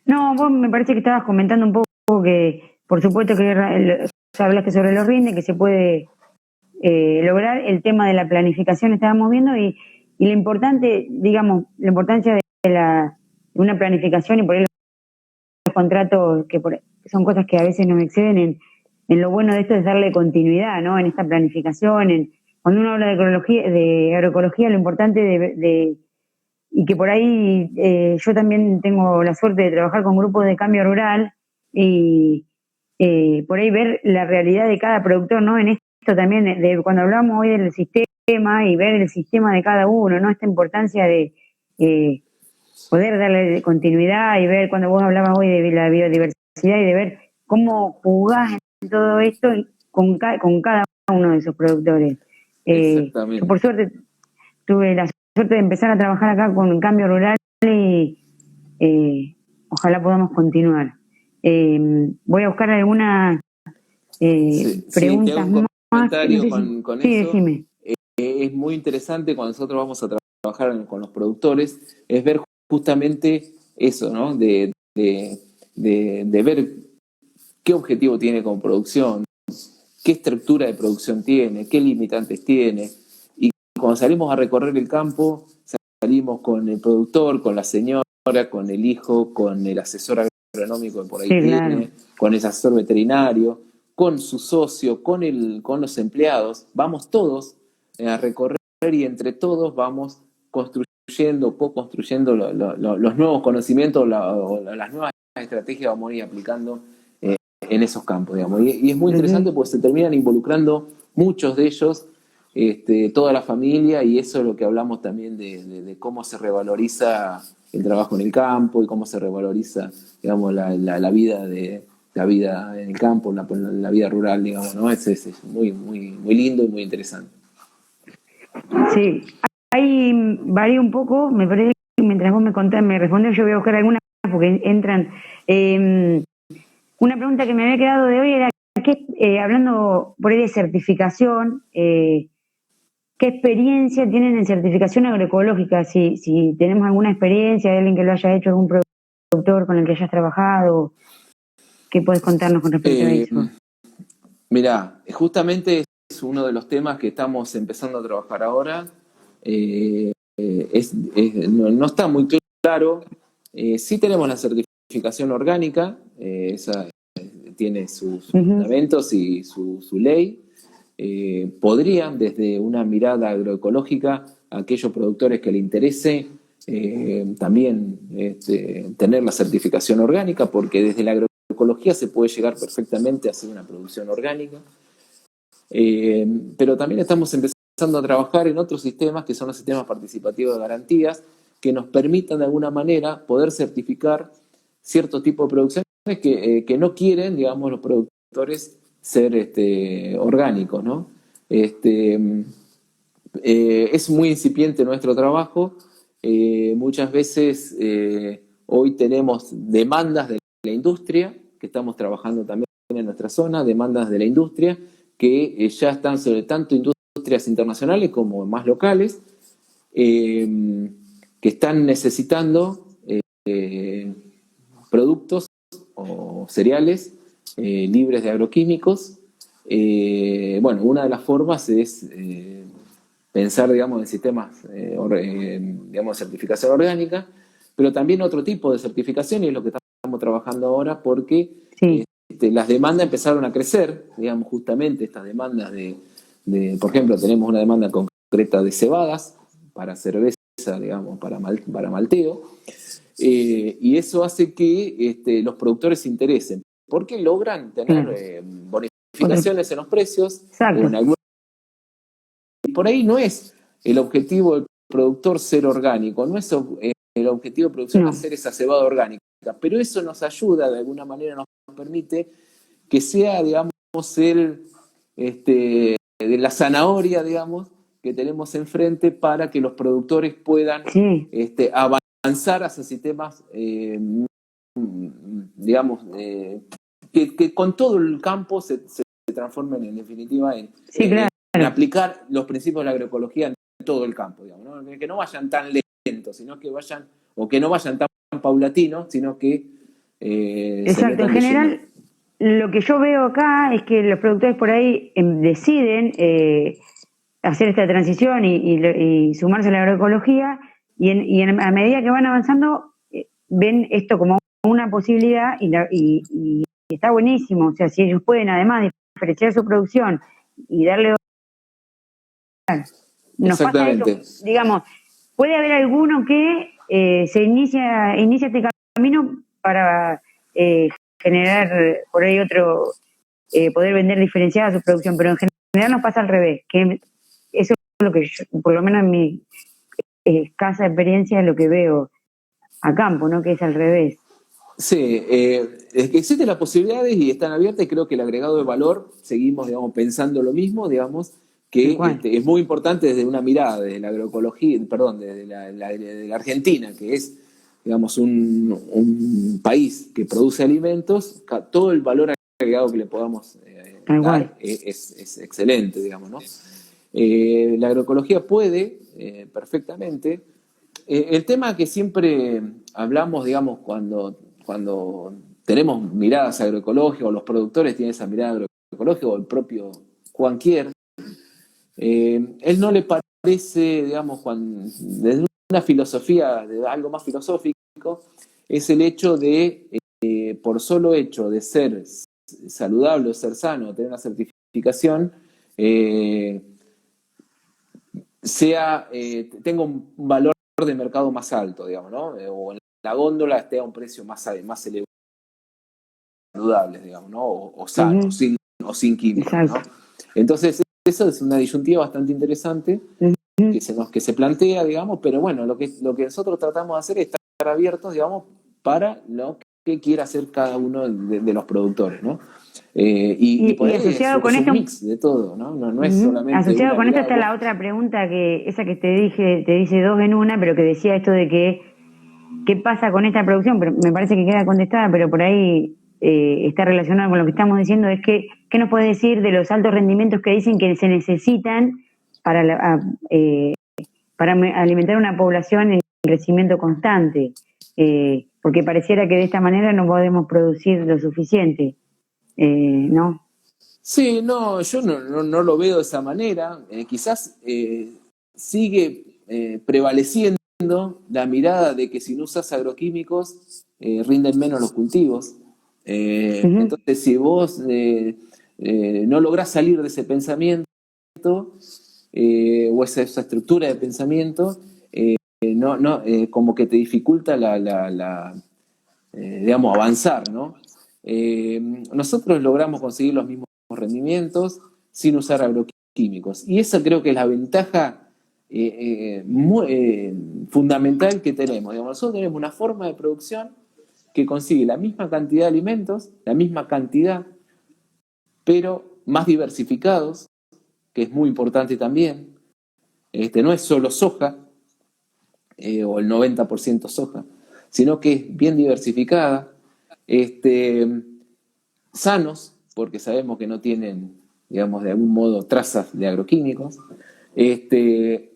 No, vos me parece que estabas comentando un poco que, por supuesto que hablaste sobre los rindes, que se puede lograr el tema de la planificación, estábamos viendo, y lo importante, digamos, la importancia de una planificación y por ahí los contratos, que son cosas que a veces nos exceden en lo bueno de esto es darle continuidad, ¿no? En esta planificación, cuando uno habla de agroecología, lo importante y que por ahí yo también tengo la suerte de trabajar con grupos de cambio rural y por ahí ver la realidad de cada productor, ¿no? En esto también, cuando hablamos hoy del sistema y ver el sistema de cada uno, ¿no? Esta importancia de eh, poder darle continuidad y ver, cuando vos hablabas hoy de la biodiversidad y de ver cómo jugás en todo esto con cada uno de esos productores. Yo por Exactamente. suerte tuve la suerte de empezar a trabajar acá con cambio rural y ojalá podamos continuar. Voy a buscar algunas Sí, sí, te hago preguntas un más, que no comentario sé si... con Sí, eso. decime. Es muy interesante cuando nosotros vamos a trabajar con los productores, es ver justamente eso, ¿no? De ver qué objetivo tiene con producción, qué estructura de producción tiene, qué limitantes tiene. Y cuando salimos a recorrer el campo, salimos con el productor, con la señora, con el hijo, con el asesor agronómico que por ahí Sí, claro. tiene, con el asesor veterinario, con su socio, con los empleados. Vamos todos a recorrer y entre todos vamos construyendo, co-construyendo los nuevos conocimientos, las nuevas estrategias que vamos a ir aplicando en esos campos, digamos. Y es muy interesante Ujú. porque se terminan involucrando muchos de ellos, toda la familia, y eso es lo que hablamos también de cómo se revaloriza el trabajo en el campo y cómo se revaloriza, digamos, la vida en el campo, la vida rural, digamos, ¿no? Es muy, muy, muy lindo y muy interesante. Sí, ahí varía un poco, me parece que mientras vos me contás, me respondés, yo voy a buscar algunas porque entran. Eh, una pregunta que me había quedado de hoy era, hablando por ahí de certificación, ¿qué experiencia tienen en certificación agroecológica? Si tenemos alguna experiencia de alguien que lo haya hecho, algún productor con el que hayas trabajado, ¿qué puedes contarnos con respecto a Eh, eso? Mirá, justamente es uno de los temas que estamos empezando a trabajar ahora. No está muy claro. Sí tenemos la certificación orgánica, esa tiene sus Ujú. fundamentos y su ley. Podrían, desde una mirada agroecológica, a aquellos productores que le interese, también tener la certificación orgánica, porque desde la agroecología se puede llegar perfectamente a hacer una producción orgánica. Pero también estamos empezando a trabajar en otros sistemas, que son los sistemas participativos de garantías, que nos permitan de alguna manera poder certificar cierto tipo de producciones que no quieren, digamos, los productores ser orgánicos, ¿no? Este, es muy incipiente nuestro trabajo. Muchas veces hoy tenemos demandas de la industria, que estamos trabajando también en nuestra zona, demandas de la industria, que ya están sobre tanto industrias internacionales como más locales, que están necesitando productos o cereales libres de agroquímicos. Bueno, una de las formas es pensar, digamos, en sistemas, digamos, de certificación orgánica, pero también otro tipo de certificación, y es lo que estamos trabajando ahora, porque Sí. las demandas empezaron a crecer, digamos, justamente estas demandas por ejemplo, tenemos una demanda concreta de cebadas para cerveza, digamos, para malteo, y eso hace que los productores se interesen, porque logran tener Claro. Otro, bonificaciones en los precios, o en exacto. algunos. Y por ahí no es el objetivo del productor ser orgánico, no es el objetivo de producción No. hacer esa cebada orgánica, pero eso nos ayuda, de alguna manera nos permite que sea, digamos, de la zanahoria, digamos, que tenemos enfrente para que los productores puedan Sí. avanzar hacia sistemas, digamos, que con todo el campo se transformen en definitiva Sí, claro. en aplicar los principios de la agroecología en todo el campo, digamos, ¿no? Que no vayan tan lentos, sino que vayan, o que no vayan tan paulatinos, sino que se Exacto, en metan de lleno. general lo que yo veo acá es que los productores por ahí deciden hacer esta transición y sumarse a la agroecología a medida que van avanzando ven esto como una posibilidad y está buenísimo. O sea, si ellos pueden además diferenciar su producción y darle... Nos pasa eso, Exactamente. digamos, puede haber alguno que se inicia este camino para generar por ahí poder vender diferenciada su producción, pero en general nos pasa al revés, que eso es lo que yo, por lo menos en mi escasa experiencia, es lo que veo a campo, ¿no? Que es al revés. Sí, es que existen las posibilidades y están abiertas y creo que el agregado de valor, seguimos, digamos, pensando lo mismo, digamos, que es muy importante desde una mirada de la agroecología, perdón, de la Argentina, que es, digamos, un país que produce alimentos, todo el valor agregado que le podamos dar es excelente, digamos, ¿no? La agroecología puede perfectamente. El tema que siempre hablamos, digamos, cuando tenemos miradas agroecológicas, o los productores tienen esa mirada agroecológica, o el propio Juanquier, él no le parece, digamos, desde una filosofía, de algo más filosófico, es el hecho de, por solo hecho de ser saludable o ser sano, tener una certificación, tenga un valor de mercado más alto, digamos, ¿no? O en la góndola esté a un precio más elevado, saludables, digamos, ¿no? O sanos, sin químicos, ¿no? Entonces, eso es una disyuntiva bastante interesante que se plantea, digamos, pero bueno, lo que nosotros tratamos de hacer es estar abiertos, digamos, para lo que quiera hacer cada uno de los productores, ¿no? Y por ahí asociado con es un esto, mix de todo, ¿no? No es solamente asociado una con esto mirada. está la otra pregunta esa que te dice dos en una, pero que decía esto de que qué pasa con esta producción, pero me parece que queda contestada, pero por ahí está relacionado con lo que estamos diciendo, es que, ¿qué nos puedes decir de los altos rendimientos que dicen que se necesitan para alimentar una población en crecimiento constante? Porque pareciera que de esta manera no podemos producir lo suficiente, ¿no? Sí, no, yo no lo veo de esa manera. Quizás sigue prevaleciendo la mirada de que si no usas agroquímicos rinden menos los cultivos. Entonces, si vos no lográs salir de ese pensamiento o esa estructura de pensamiento, como que te dificulta digamos, avanzar, ¿no? Nosotros logramos conseguir los mismos rendimientos sin usar agroquímicos. Y esa creo que es la ventaja fundamental que tenemos. Digamos, nosotros tenemos una forma de producción que consigue la misma cantidad de alimentos, la misma cantidad, pero más diversificados, que es muy importante también. No es solo soja, o el 90% soja, sino que es bien diversificada, sanos, porque sabemos que no tienen, digamos, de algún modo trazas de agroquímicos,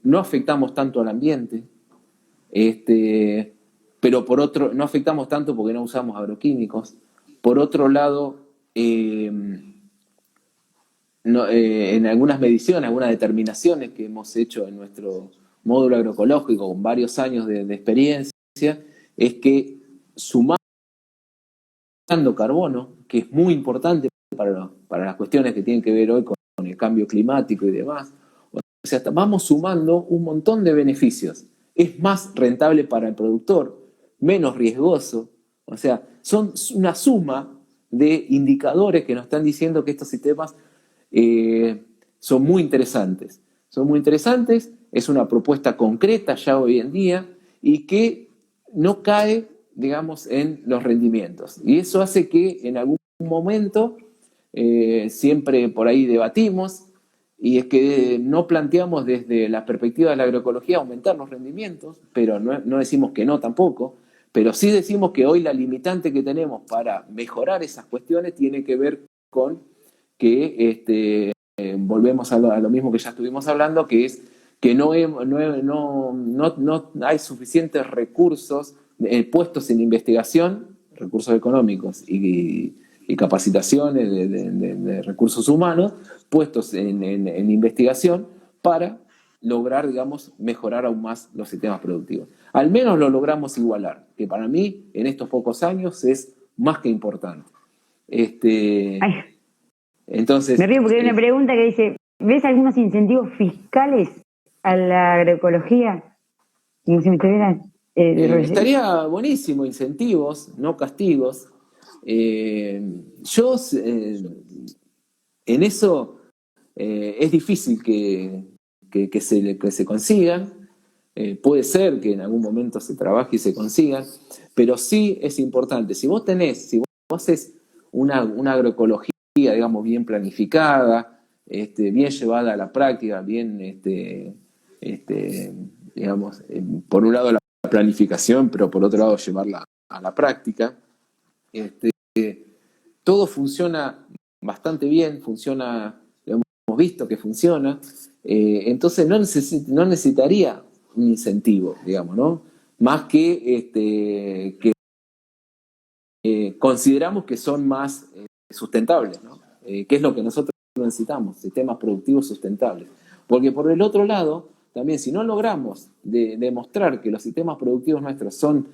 no afectamos tanto al ambiente, pero por otro, no afectamos tanto porque no usamos agroquímicos. Por otro lado, en algunas mediciones, algunas determinaciones que hemos hecho en nuestro módulo agroecológico con varios años de experiencia, es que sumando carbono, que es muy importante para las cuestiones que tienen que ver hoy con el cambio climático y demás, o sea, vamos sumando un montón de beneficios. Es más rentable para el productor, menos riesgoso, o sea, son una suma de indicadores que nos están diciendo que estos sistemas son muy interesantes. Son muy interesantes, es una propuesta concreta ya hoy en día y que no cae, digamos, en los rendimientos. Y eso hace que en algún momento siempre por ahí debatimos, y es que no planteamos desde la perspectiva de la agroecología aumentar los rendimientos, pero no decimos que no tampoco, pero sí decimos que hoy la limitante que tenemos para mejorar esas cuestiones tiene que ver con que volvemos a lo mismo que ya estuvimos hablando, que es que no hay suficientes recursos puestos en investigación recursos económicos y capacitaciones de recursos humanos puestos en investigación para lograr, digamos, mejorar aún más los sistemas productivos. Al menos lo logramos igualar, que para mí en estos pocos años es más que importante. Ay, Entonces, me río porque hay una pregunta que dice, ¿ves algunos incentivos fiscales a la agroecología? Como si me estuvieras... estaría buenísimo, incentivos, no castigos. Yo en eso es difícil que se consigan. Puede ser que en algún momento se trabaje y se consigan, pero sí es importante. Si vos haces una agroecología, digamos, bien planificada, bien llevada a la práctica, bien, digamos, por un lado la planificación, pero por otro lado llevarla a la práctica, todo funciona bastante bien, lo hemos visto que funciona, entonces no necesitaría un incentivo, digamos, ¿no? Más que consideramos que son más sustentables, ¿no? Que es lo que nosotros necesitamos, sistemas productivos sustentables. Porque por el otro lado, también si no logramos demostrar que los sistemas productivos nuestros son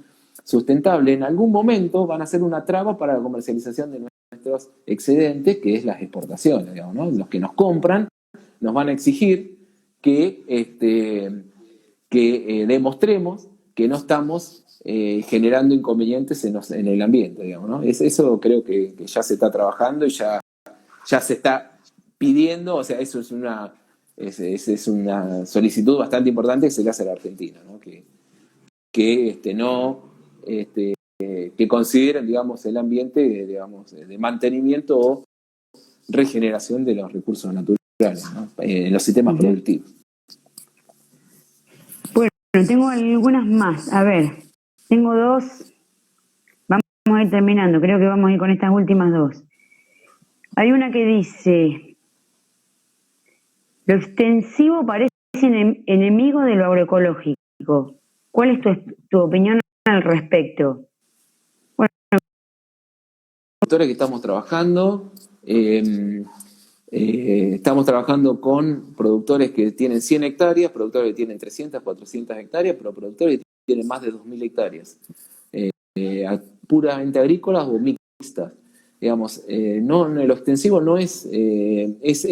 sustentables, en algún momento van a ser una traba para la comercialización de nuestros excedentes, que es las exportaciones, digamos, ¿no? Los que nos compran nos van a exigir que demostremos que no estamos generando inconvenientes en el ambiente, digamos, ¿no? Eso creo que ya se está trabajando y ya se está pidiendo, o sea, eso es una solicitud bastante importante que se le hace a la Argentina, ¿no? Que consideren, digamos, el ambiente, digamos, de mantenimiento o regeneración de los recursos naturales, ¿no? En los sistemas productivos. Bueno, tengo algunas más. A ver, tengo dos. Vamos a ir terminando. Creo que vamos a ir con estas últimas dos. Hay una que dice, lo extensivo parece enemigo de lo agroecológico. ¿Cuál es tu opinión al respecto? Bueno, que estamos trabajando, estamos trabajando con productores que tienen 100 hectáreas, productores que tienen 300, 400 hectáreas, pero productores que tienen más de 2.000 hectáreas, puramente agrícolas o mixtas. Digamos, lo extensivo no es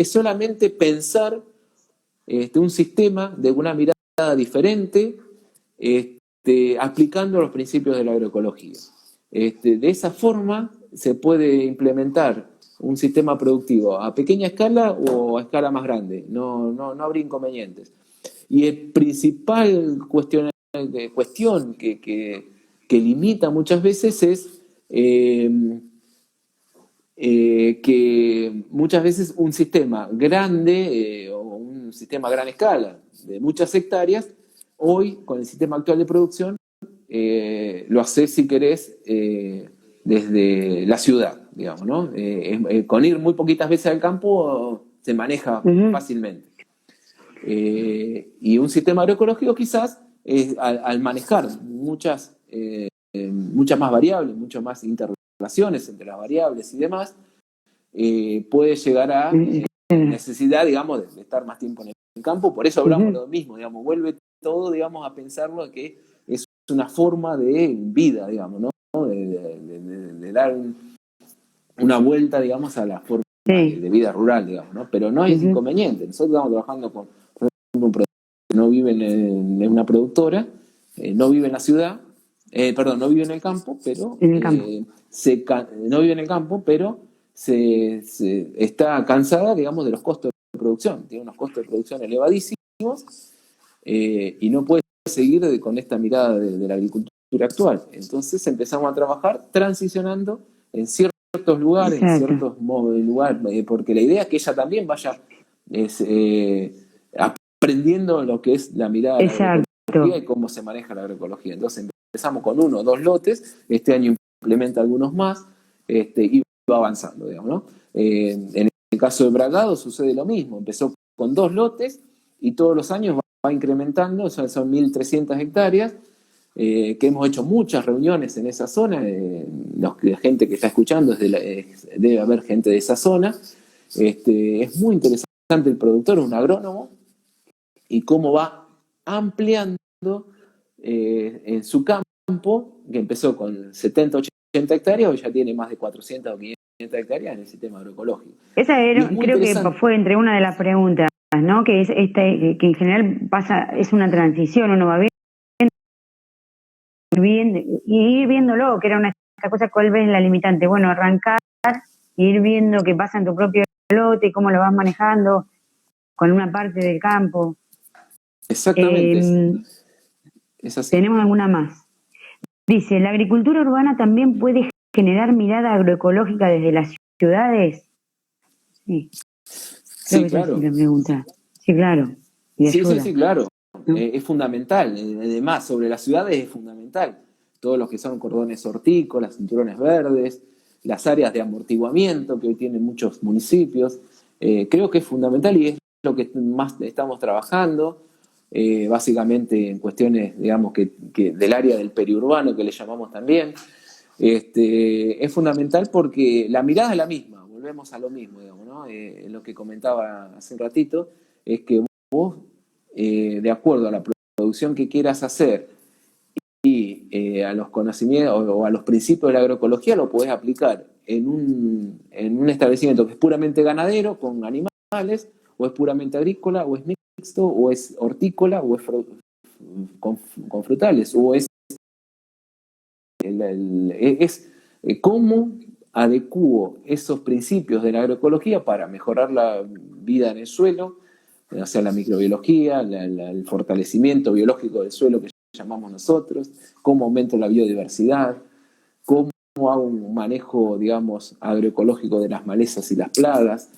solamente pensar un sistema de una mirada diferente, aplicando los principios de la agroecología. De esa forma se puede implementar un sistema productivo a pequeña escala o a escala más grande. No habría inconvenientes. Y el principal cuestión que limita muchas veces es que muchas veces un sistema grande o un sistema a gran escala de muchas hectáreas, hoy con el sistema actual de producción, lo haces si querés desde la ciudad, digamos, ¿no? Con ir muy poquitas veces al campo se maneja fácilmente. Y un sistema agroecológico quizás, al manejar muchas más variables, muchas más interrelaciones entre las variables y demás, puede llegar a necesidad, digamos, de estar más tiempo en el campo. Por eso hablamos de lo mismo, digamos, vuelve todo, digamos, a pensarlo que es una forma de vida, digamos, ¿no? De dar una vuelta, digamos, a la forma de vida rural, digamos, ¿no? Pero no es inconveniente. Nosotros estamos trabajando con, por ejemplo, un productor que no vive en una productora, no vive en la ciudad, no vive en el campo, pero no vive en el campo, pero se está cansada, digamos, de los costos de producción. Tiene unos costos de producción elevadísimos y no puede seguir con esta mirada de la agricultura actual. Entonces empezamos a trabajar transicionando en ciertos lugares, en ciertos lugares, porque la idea es que ella también vaya aprendiendo lo que es la mirada de la agroecología y cómo se maneja la agroecología. Entonces empezamos con 1 o 2 lotes, este año implementa algunos más y va avanzando, digamos, ¿no? En el caso de Bragado sucede lo mismo, empezó con 2 lotes y todos los años va incrementando, son 1.300 hectáreas, que hemos hecho muchas reuniones en esa zona. La gente que está escuchando, debe haber gente de esa zona. Es muy interesante el productor, un agrónomo, y cómo va ampliando en su campo, que empezó con 70, 80 hectáreas, hoy ya tiene más de 400 o 500 hectáreas en el sistema agroecológico. Esa creo que fue entre una de las preguntas, ¿no? Que es que en general es una transición, uno va bien y ir viéndolo, que era una de estas cosas, ¿cuál ves la limitante? Bueno, arrancar y ir viendo qué pasa en tu propio lote y cómo lo vas manejando con una parte del campo. Exactamente, es así. Tenemos alguna más. Dice, ¿la agricultura urbana también puede generar mirada agroecológica desde las ciudades? Sí, Sí, claro. Es la pregunta. Sí, claro. Sí, claro. ¿No? Es fundamental. Además, sobre las ciudades es fundamental. Todos los que son cordones hortícolas, cinturones verdes, las áreas de amortiguamiento que hoy tienen muchos municipios. Creo que es fundamental y es lo que más estamos trabajando, básicamente en cuestiones, digamos, que del área del periurbano, que le llamamos también. Es fundamental porque la mirada es la misma, volvemos a lo mismo, digamos, ¿no? Lo que comentaba hace un ratito es que vos, de acuerdo a la producción que quieras hacer y a los conocimientos o a los principios de la agroecología, lo podés aplicar en un establecimiento que es puramente ganadero, con animales, o es puramente agrícola, o es mixto, o es hortícola, o es con frutales, o es cómo adecuo esos principios de la agroecología para mejorar la vida en el suelo, o sea, la microbiología, el fortalecimiento biológico del suelo que llamamos nosotros, cómo aumento la biodiversidad, cómo hago un manejo, digamos, agroecológico de las malezas y las plagas.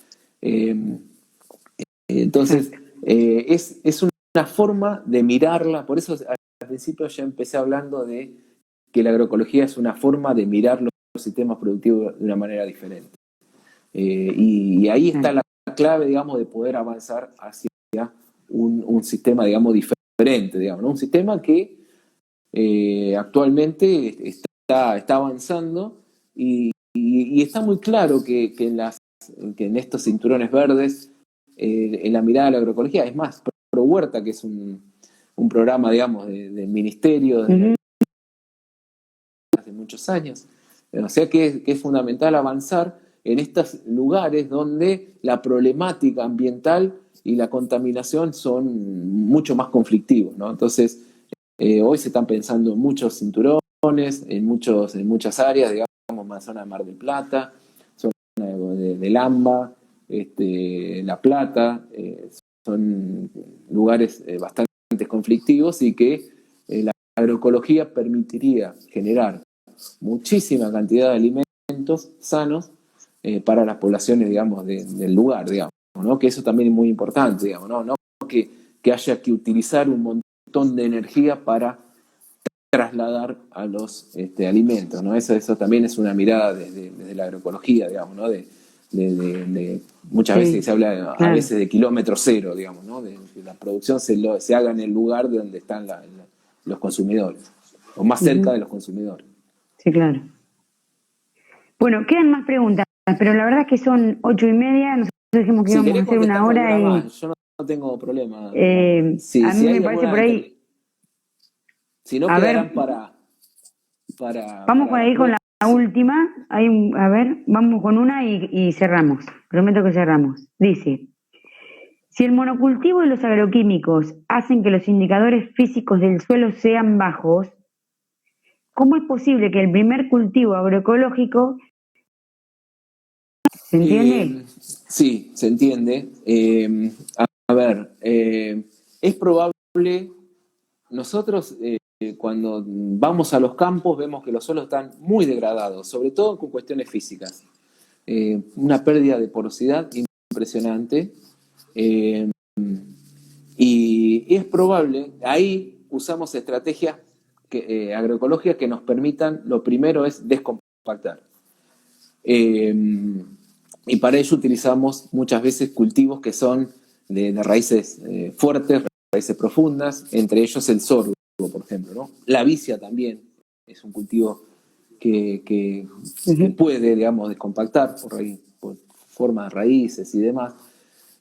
Entonces, es una forma de mirarla, por eso al principio ya empecé hablando de que la agroecología es una forma de mirar los sistemas productivos de una manera diferente. Y ahí está la clave, digamos, de poder avanzar hacia un sistema, digamos, diferente, digamos, ¿no? Un sistema que actualmente está avanzando y está muy claro que en estos cinturones verdes, en la mirada de la agroecología, es más, ProHuerta, que es un programa, digamos, del ministerio desde hace muchos años. O sea que es fundamental avanzar en estos lugares donde la problemática ambiental y la contaminación son mucho más conflictivos, ¿no? Entonces, hoy se están pensando en muchos cinturones, en muchas áreas, digamos, más zona de Mar del Plata, zona de Lamba, La Plata, son lugares bastante conflictivos y que la agroecología permitiría generar muchísima cantidad de alimentos sanos para las poblaciones, digamos, del lugar, digamos, ¿no? Que eso también es muy importante, digamos, ¿no? Que haya que utilizar un montón de energía para trasladar a los alimentos, ¿no? Eso también es una mirada desde la agroecología, digamos, ¿no? Muchas veces se habla a veces de kilómetro cero, digamos, ¿no? De que la producción se haga en el lugar de donde están los consumidores, o más cerca de los consumidores. Sí, claro. Bueno, quedan más preguntas, pero la verdad es que son 8:30, nosotros dijimos que íbamos a hacer una hora y... Más. Yo no tengo problema. A mí me parece por ahí... Si no, quedarán para vamos a ir con la última. Vamos con una y cerramos. Prometo que cerramos. Dice, si el monocultivo y los agroquímicos hacen que los indicadores físicos del suelo sean bajos, ¿cómo es posible que el primer cultivo agroecológico... ¿Se entiende? Sí, se entiende. Es probable, nosotros cuando vamos a los campos vemos que los suelos están muy degradados, sobre todo con cuestiones físicas. Una pérdida de porosidad impresionante. Y es probable, ahí usamos estrategias agroecológicas que nos permitan, lo primero es descompactar. Y para ello utilizamos muchas veces cultivos que son de raíces fuertes, raíces profundas, entre ellos el sorgo. por ejemplo, ¿no? La vicia también es un cultivo que puede, digamos, descompactar por forma de raíces y demás.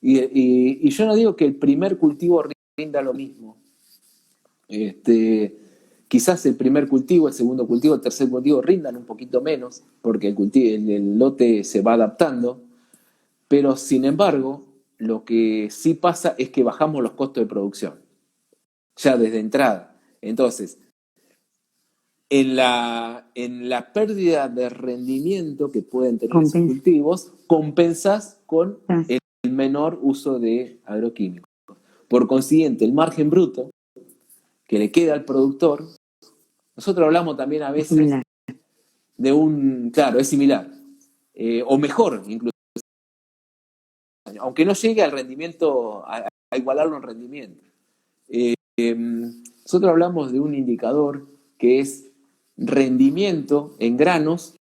Y yo no digo que el primer cultivo rinda lo mismo. Quizás el primer cultivo, el segundo cultivo, el tercer cultivo rindan un poquito menos, porque el lote se va adaptando, pero sin embargo, lo que sí pasa es que bajamos los costos de producción, ya desde entrada. Entonces, en la pérdida de rendimiento que pueden tener esos cultivos, compensas con el menor uso de agroquímicos. Por consiguiente, el margen bruto que le queda al productor, nosotros hablamos también a veces de claro, es similar, o mejor incluso, aunque no llegue al rendimiento, a igualarlo en rendimiento. Nosotros hablamos de un indicador que es rendimiento en granos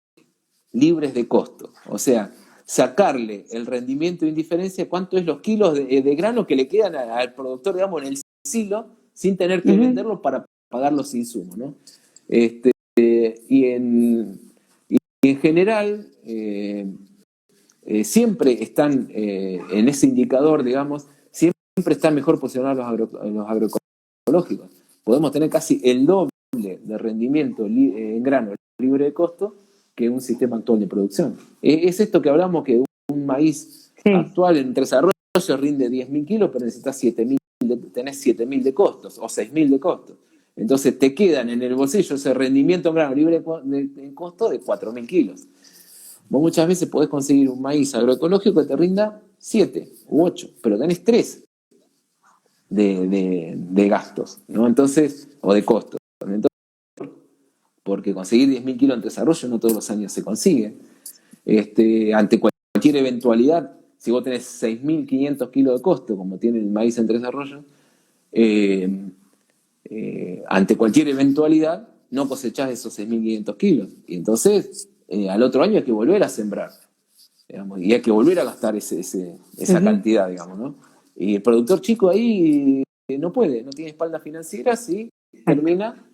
libres de costo. O sea, sacarle el rendimiento de indiferencia, cuánto es los kilos de grano que le quedan al productor, digamos, en el silo, sin tener que venderlo para pagar los insumos, ¿no? Y en general, siempre están en ese indicador, digamos, siempre están mejor posicionados los agroecológicos. Podemos tener casi el doble de rendimiento en grano libre de costo que un sistema actual de producción. Es esto que hablamos, que un maíz actual en Tres Arroyos rinde 10.000 kilos, pero necesitas 7.000, tenés 7.000 de costos o 6.000 de costos. Entonces te quedan en el bolsillo ese rendimiento en grano libre de costo de 4.000 kilos. Vos muchas veces podés conseguir un maíz agroecológico que te rinda 7 u 8, pero tenés 3 de gastos, ¿no? Entonces, o de costos. Entonces, porque conseguir 10.000 kilos en desarrollo no todos los años se consigue. Ante cualquier eventualidad, si vos tenés 6.500 kilos de costo, como tiene el maíz en desarrollo, ante cualquier eventualidad, no cosechás esos 6.500 kilos. Y entonces, al otro año hay que volver a sembrar, digamos, y hay que volver a gastar esa cantidad, digamos, ¿no? Y el productor chico ahí no puede, no tiene espalda financiera, sí, termina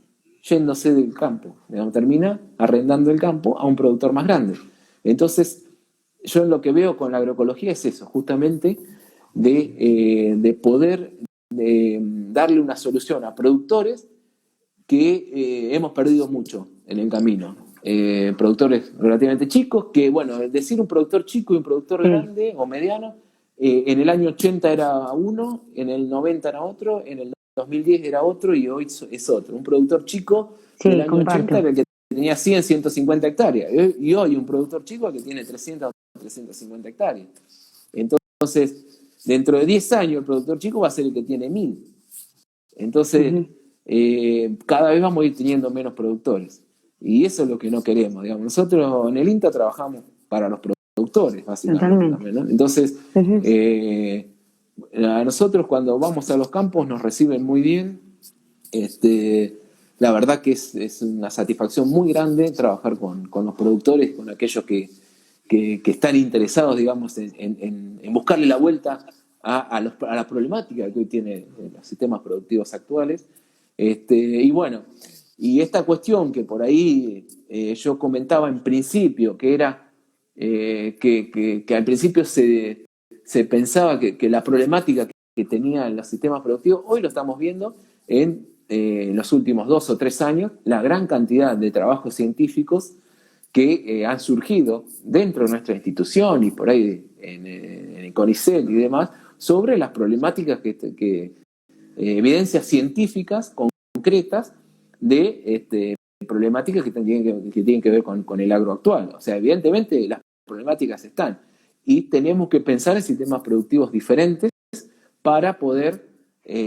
yéndose del campo, digamos, termina arrendando el campo a un productor más grande. Entonces, yo lo que veo con la agroecología es eso, justamente de poder darle una solución a productores que hemos perdido mucho en el camino. Productores relativamente chicos, que bueno, decir un productor chico y un productor grande o mediano, en el año 80 era uno, en el 90 era otro, en el 2010 era otro y hoy es otro. Un productor chico del año 80 era el que tenía 100, 150 hectáreas y hoy un productor chico que tiene 300 o 350 hectáreas. Entonces, dentro de 10 años el productor chico va a ser el que tiene 1.000. Entonces, cada vez vamos a ir teniendo menos productores. Y eso es lo que no queremos, digamos. Nosotros en el INTA trabajamos para los productores, básicamente, ¿no? Entonces, a nosotros cuando vamos a los campos nos reciben muy bien. La verdad que es una satisfacción muy grande trabajar con los productores, con aquellos que están interesados, digamos, en buscarle la vuelta a la problemática que hoy tienen los sistemas productivos actuales. Y bueno, y esta cuestión que por ahí yo comentaba en principio, que era que al principio se pensaba que la problemática que tenían los sistemas productivos, hoy lo estamos viendo en los últimos 2 o 3 años, la gran cantidad de trabajos científicos que han surgido dentro de nuestra institución y por ahí en el CONICET y demás, sobre las problemáticas evidencias científicas concretas de problemáticas que tienen que ver con el agro actual. O sea, evidentemente las problemáticas están y tenemos que pensar en sistemas productivos diferentes para poder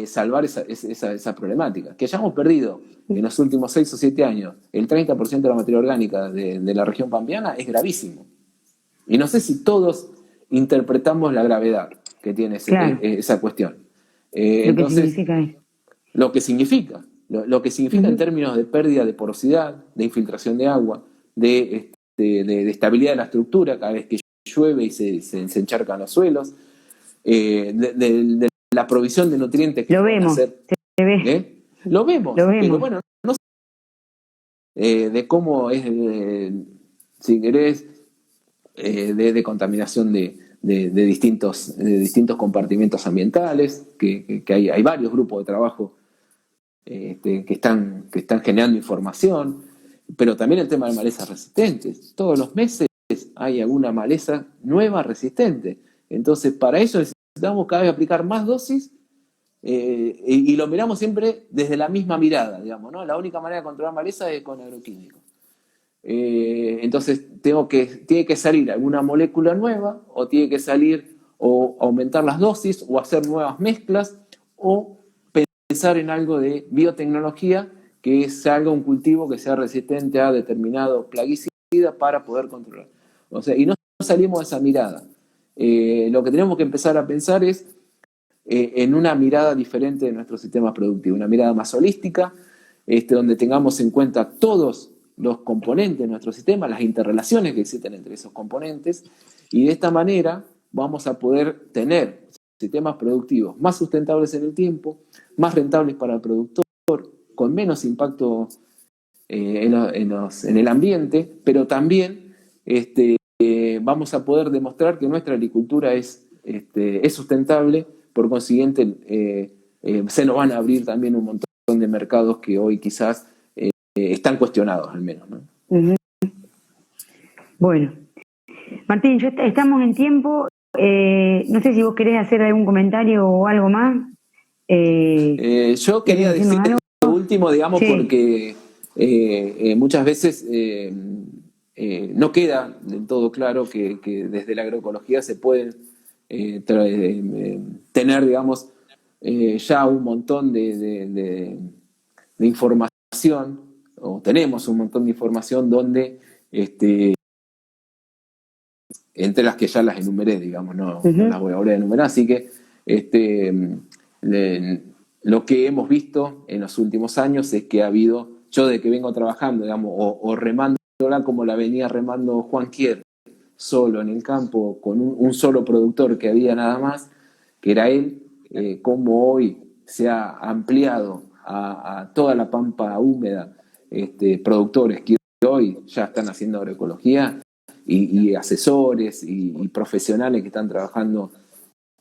salvar esa problemática. Que hayamos perdido en los últimos 6 o 7 años el 30% de la materia orgánica de la región pampeana es gravísimo. Y no sé si todos interpretamos la gravedad que tiene esa cuestión. Entonces, lo que significa en términos de pérdida de porosidad, de infiltración de agua, de estabilidad de la estructura cada vez que llueve y se encharcan los suelos, de la provisión de nutrientes que lo vemos, hacer, se ve. Lo vemos, Lo vemos. pero bueno, no sé de cómo es, si querés, de contaminación de distintos compartimentos ambientales, que hay varios grupos de trabajo que están generando información, pero también el tema de malezas resistentes. Todos los meses hay alguna maleza nueva resistente. Entonces, para eso necesitamos cada vez aplicar más dosis y lo miramos siempre desde la misma mirada, digamos, ¿no? La única manera de controlar maleza es con agroquímicos. Entonces, tiene que salir alguna molécula nueva, o tiene que salir o aumentar las dosis, o hacer nuevas mezclas, o pensar en algo de biotecnología, que salga un cultivo que sea resistente a determinado plaguicida para poder controlar. O sea, y no salimos de esa mirada. Lo que tenemos que empezar a pensar es en una mirada diferente de nuestro sistema productivo, una mirada más holística, donde tengamos en cuenta todos los componentes de nuestro sistema, las interrelaciones que existen entre esos componentes, y de esta manera vamos a poder tener sistemas productivos más sustentables en el tiempo, más rentables para el productor, con menos impacto en el ambiente, pero también vamos a poder demostrar que nuestra agricultura es sustentable. Por consiguiente, se nos van a abrir también un montón de mercados que hoy quizás están cuestionados, al menos, ¿no? Uh-huh. Bueno, Martín, estamos en tiempo. No sé si vos querés hacer algún comentario o algo más. Yo quería decir esto último, digamos, sí, porque muchas veces no queda del todo claro que desde la agroecología se pueden tener, digamos, ya un montón de información, o tenemos un montón de información donde entre las que ya las enumeré, digamos, no las voy a volver a enumerar, así que lo que hemos visto en los últimos años es que ha habido, yo de que vengo trabajando, digamos, o remándola como la venía remando Juan Quier, solo en el campo, con un solo productor que había nada más, que era él, como hoy se ha ampliado a toda la pampa húmeda, productores que hoy ya están haciendo agroecología, y asesores y profesionales que están trabajando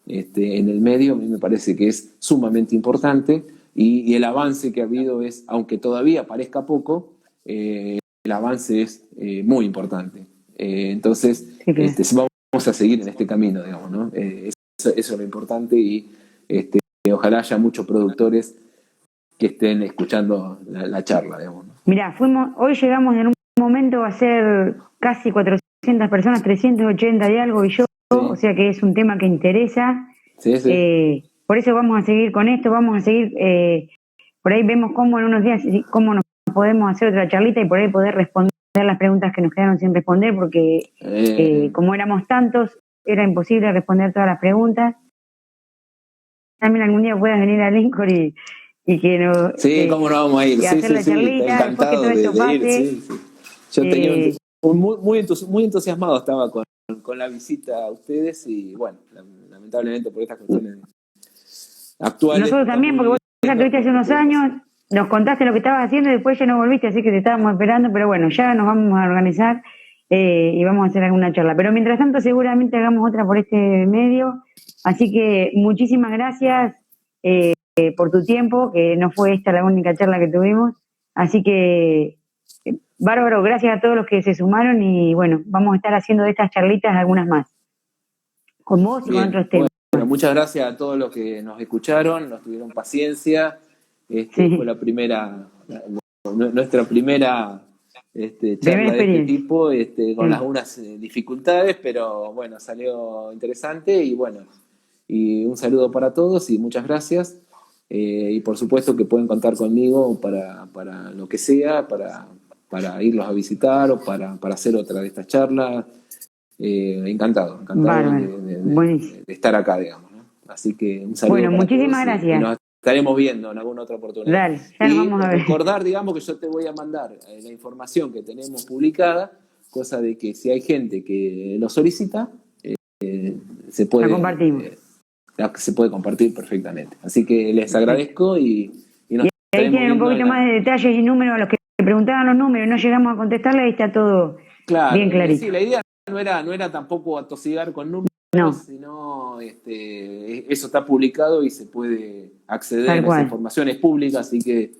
en el medio. A mí me parece que es sumamente importante, y el avance que ha habido es, aunque todavía parezca poco, el avance es muy importante. Entonces, vamos a seguir en este camino, digamos, ¿no? Eso es lo importante, y ojalá haya muchos productores que estén escuchando la charla, digamos, ¿no? Mirá, hoy llegamos en un momento a ser casi 400 personas, 380 y algo, y yo, sí. O sea que es un tema que interesa. Sí, sí. Por eso vamos a seguir con esto, vamos a seguir, por ahí vemos cómo en unos días, cómo nos podemos hacer otra charlita y por ahí poder responder las preguntas que nos quedaron sin responder, porque como éramos tantos, era imposible responder todas las preguntas. También algún día puedas venir a Lincoln y que nos... Sí, cómo no vamos a ir, y hacer la charlita, encantado después que todo esto pase. Sí, sí. Yo tenía muy entusiasmado estaba con la visita a ustedes, y bueno, lamentablemente por estas cuestiones actuales. Nosotros también, porque vos ya estuviste hace unos años, nos contaste lo que estabas haciendo y después ya no volviste, así que te estábamos esperando, pero bueno, ya nos vamos a organizar y vamos a hacer alguna charla. Pero mientras tanto seguramente hagamos otra por este medio, así que muchísimas gracias por tu tiempo, que no fue esta la única charla que tuvimos, así que bárbaro, gracias a todos los que se sumaron, y bueno, vamos a estar haciendo de estas charlitas algunas más, con vos y con otros temas. Bueno, muchas gracias a todos los que nos escucharon, nos tuvieron paciencia. Sí. Fue nuestra primera charla de este tipo, con algunas dificultades, pero bueno, salió interesante, y bueno, y un saludo para todos y muchas gracias. Y por supuesto que pueden contar conmigo para lo que sea, para irlos a visitar o para hacer otra de estas charlas. Encantado de estar acá, digamos, ¿no? Así que un saludo. Bueno, muchísimas gracias. Y nos estaremos viendo en alguna otra oportunidad. Dale, ya nos vamos a ver. Recordar, digamos, que yo te voy a mandar la información que tenemos publicada, cosa de que si hay gente que lo solicita, se puede... La compartimos. Se puede compartir perfectamente. Así que les agradezco y nos ahí estaremos tienen un viendo poquito más de detalles y números a los que preguntaban los números, no llegamos a contestarle, ahí está todo Claro, bien clarito. sí, la idea no era tampoco atosigar con números, No, sino eso está publicado y se puede acceder tal a esa cual. información, es pública, así que